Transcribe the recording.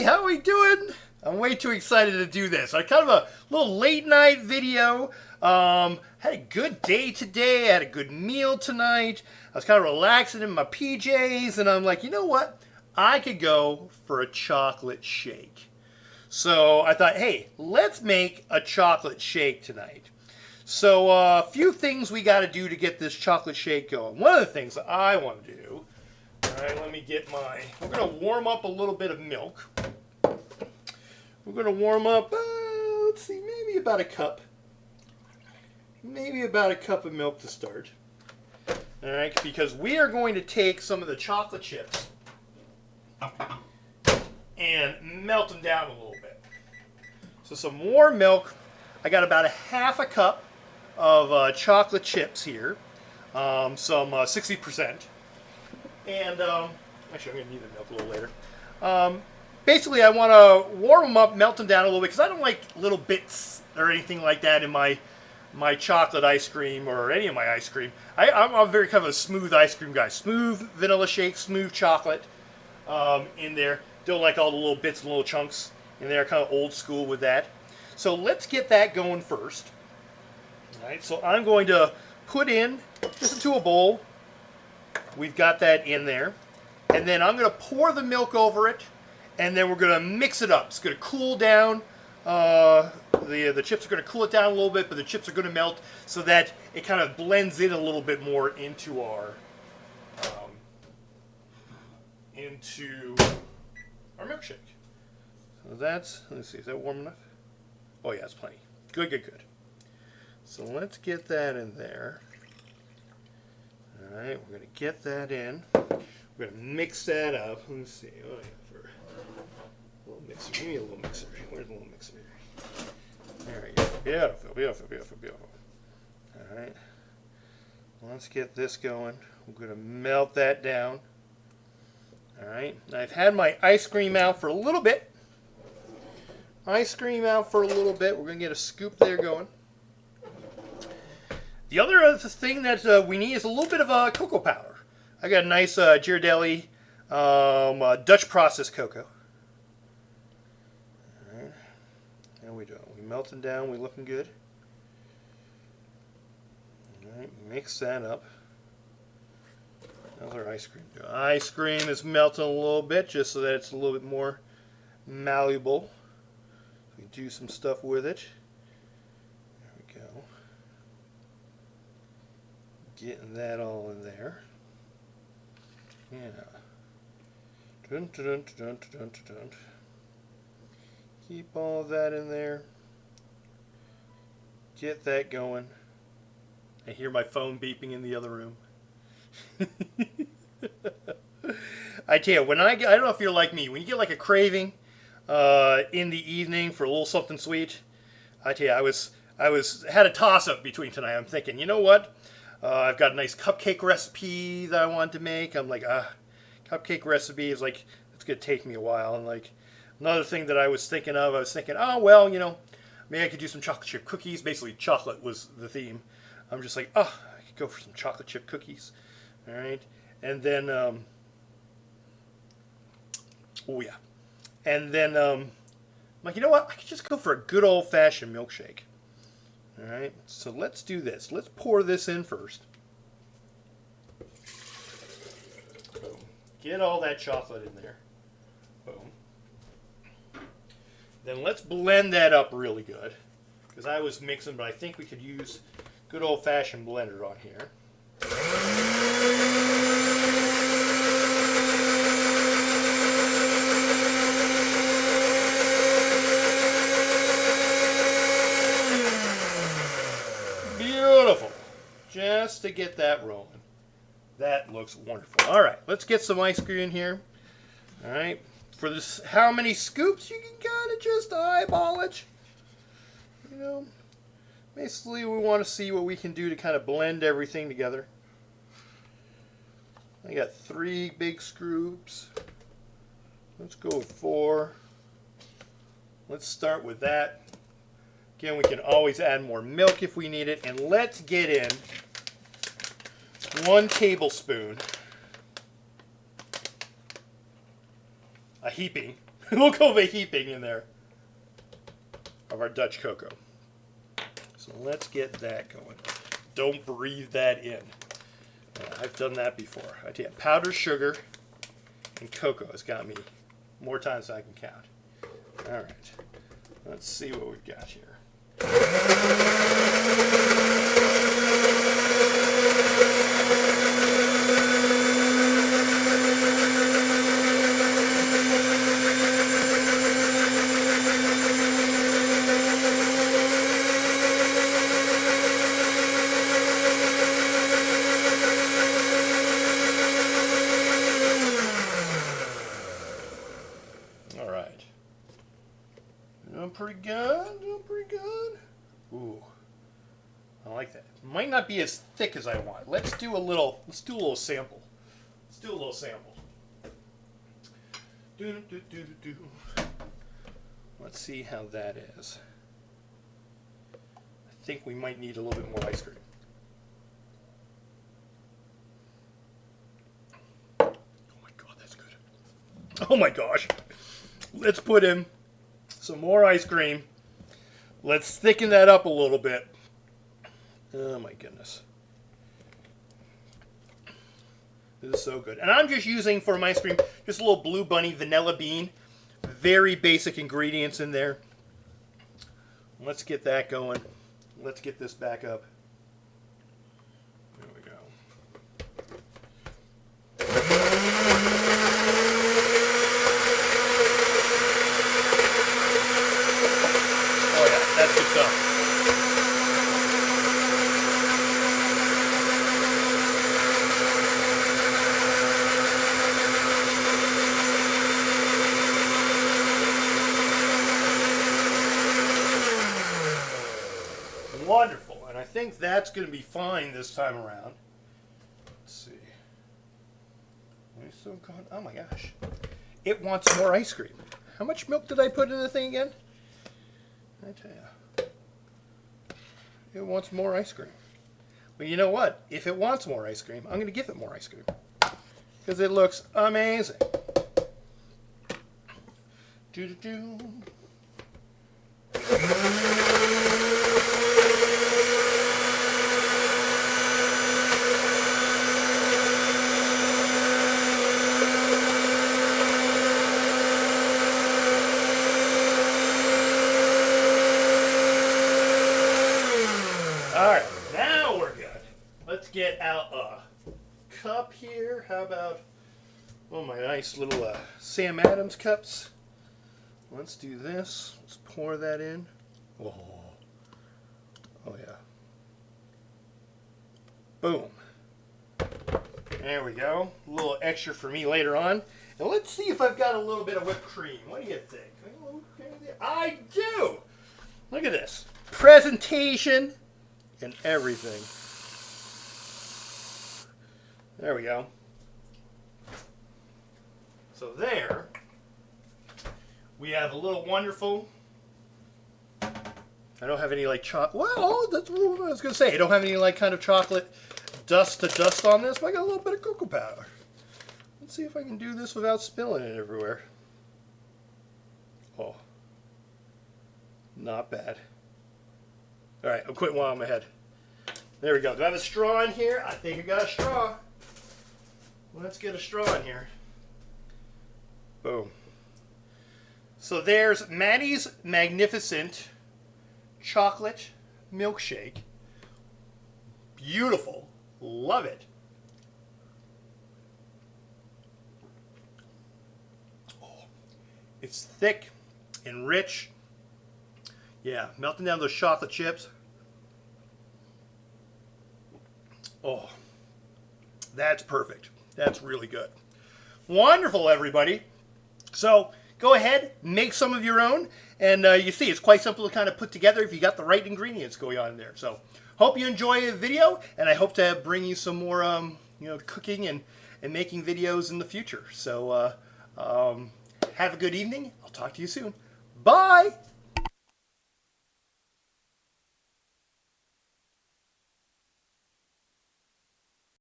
how are we doing? I'm way too excited to do this. I kind of a little late night video. Had a good day today. I had a good meal tonight. I was kind of relaxing in my PJs, and I'm like, you know what? I could go for a chocolate shake. So I thought, hey, let's make a chocolate shake tonight. So a few things we got to do to get this chocolate shake going. One of the things that I want to do, all right, let me get we're going to warm up a little bit of milk. We're going to warm up, let's see, maybe about a cup. Maybe about a cup of milk to start. All right, because we are going to take some of the chocolate chips and melt them down a little bit. So some warm milk. I got about a half a cup of chocolate chips here, some 60%. And actually, I'm going to need the milk a little later. Basically, I want to warm them up, melt them down a little bit, because I don't like little bits or anything like that in my chocolate ice cream or any of my ice cream. I'm very kind of a smooth ice cream guy. Smooth vanilla shake, smooth chocolate in there. Don't like all the little bits and little chunks in there. Kind of old school with that. So let's get that going first. All right, so I'm going to put in just into a bowl. We've got that in there. And then I'm going to pour the milk over it. And then we're going to mix it up. It's going to cool down. The chips are going to cool it down a little bit, but the chips are going to melt so that it kind of blends in a little bit more into our milkshake. So let's see, is that warm enough? Oh yeah, it's plenty. Good, good, good. So let's get that in there. All right, we're going to get that in. We're going to mix that up. Let's see. Oh yeah, for a little mixer. Give me a little mixer. Where's the little mixer here? There we go. Beautiful, beautiful, beautiful, beautiful. All right. Let's get this going. We're going to melt that down. All right. I've had my ice cream out for a little bit. Ice cream out for a little bit. We're going to get a scoop there going. The other thing that we need is a little bit of cocoa powder. I got a nice Ghirardelli Dutch processed cocoa. All right. How we doing? We melting down. We looking good. All right. Mix that up. How's our ice cream doing? Ice cream is melting a little bit just so that it's a little bit more malleable. We do some stuff with it. There we go. Getting that all in there. Yeah. Dun, dun, dun, dun, dun, dun, dun. Keep all of that in there. Get that going. I hear my phone beeping in the other room. I tell you, I don't know if you're like me, when you get like a craving in the evening for a little something sweet, I tell you, I had a toss-up between tonight. I'm thinking, you know what? I've got a nice cupcake recipe that I wanted to make. I'm like, cupcake recipe is like, it's going to take me a while. And like, another thing that I was thinking, oh, well, you know, maybe I could do some chocolate chip cookies. Basically, chocolate was the theme. I'm just like, oh, I could go for some chocolate chip cookies. All right. And then, oh, yeah. And then, I'm like, you know what? I could just go for a good old-fashioned milkshake. All right, so let's do this. Let's pour this in first. Boom. Get all that chocolate in there. Boom. Then let's blend that up really good. Because I was mixing, but I think we could use good old-fashioned blender on here. Beautiful. Just to get that rolling. That looks wonderful. All right, let's get some ice cream in here. All right, for this, how many scoops? You can kind of just eyeball it. You know, basically we want to see what we can do to kind of blend everything together. I got 3 big scoops. Let's go with 4. Let's start with that. Again, we can always add more milk if we need it. And let's get in 1 tablespoon, a heaping Look over heaping in there of our Dutch cocoa. So let's get that going. Don't breathe that in. I've done that before. I tell you, powdered sugar and cocoa has got me more times than I can count. All right, let's see what we've got here. All right. Doing pretty good, doing pretty good. Ooh, I like that. Might not be as thick as I want. Let's do a little sample. Let's do a little sample. Let's see how that is. I think we might need a little bit more ice cream. Oh my God, that's good. Oh my gosh. Let's put in some more ice cream. Let's thicken that up a little bit. Oh my goodness. This is so good. And I'm just using for my ice cream just a little Blue Bunny vanilla bean. Very basic ingredients in there. Let's get that going. Let's get this back up. There we go. Oh yeah, that's good stuff. Wonderful, and I think that's going to be fine this time around. Let's see. Oh my gosh. It wants more ice cream. How much milk did I put in the thing again? I tell you. It wants more ice cream. Well, you know what? If it wants more ice cream, I'm going to give it more ice cream. Because it looks amazing. Do-do-do. Alright, now we're good. Let's get out a cup here. How about, oh, my nice little Sam Adams cups. Let's do this. Let's pour that in. Oh, oh yeah. Boom. There we go. A little extra for me later on. And let's see if I've got a little bit of whipped cream. What do you think? I do! Look at this. Presentation and everything. There we go. So there, we have a little wonderful. I don't have any like chocolate. Well, that's what I was going to say. I don't have any like kind of chocolate dust to dust on this, but I got a little bit of cocoa powder. Let's see if I can do this without spilling it everywhere. Oh, not bad. All right, I'm quitting while I'm ahead. There we go. Do I have a straw in here? I think I got a straw. Let's get a straw in here. Boom. So there's Maty's magnificent chocolate milkshake. Beautiful. Love it. Oh, it's thick and rich. Yeah, melting down those chocolate chips. Oh, that's perfect. That's really good. Wonderful, everybody. So go ahead, make some of your own. And you see, it's quite simple to kind of put together if you got the right ingredients going on in there. So hope you enjoy the video, and I hope to bring you some more cooking and making videos in the future. So have a good evening. I'll talk to you soon. Bye!